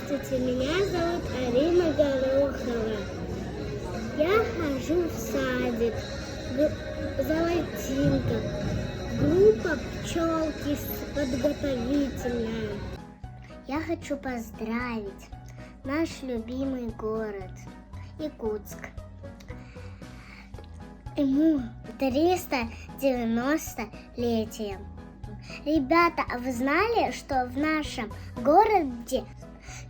Здравствуйте, меня зовут Арина Горохова. Я хожу в садик, Золотинка, группа пчелки подготовительная. Я хочу поздравить наш любимый город Якутск. Ему 390-летие. Ребята, а вы знали, что в нашем городе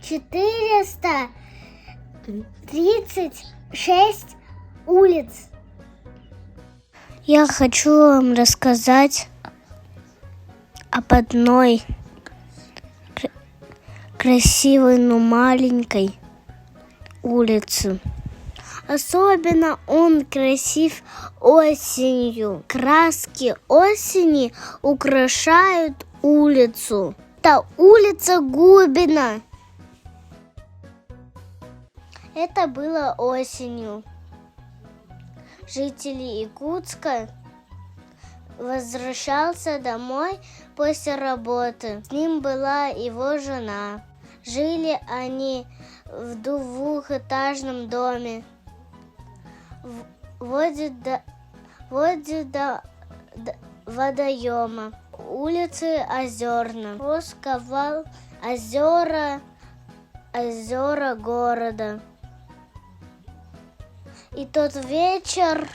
436 улиц? Я хочу вам рассказать об одной красивой, но маленькой улице. Особенно он красив осенью. Краски осени украшают улицу. Это улица Губина. Это было осенью. Жители Якутска возвращался домой после работы. С ним была его жена. Жили они в двухэтажном доме. Вводит до водоема. Улицы Озерна. Восковал озера города. И тот вечер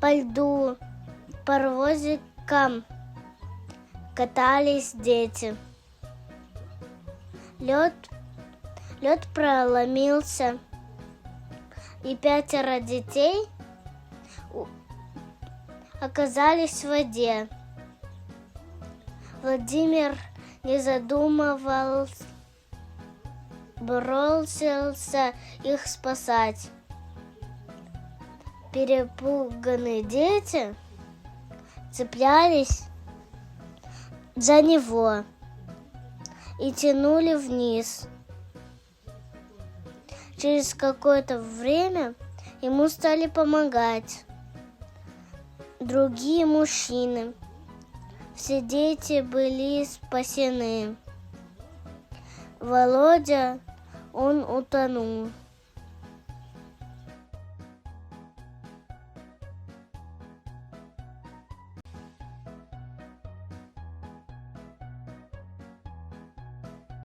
по льду паровозиком катались дети. Лед проломился, и 5 детей оказались в воде. Владимир, не задумывался, бросился их спасать. Перепуганные дети цеплялись за него и тянули вниз. Через какое-то время ему стали помогать другие мужчины. Все дети были спасены. Володя, он утонул.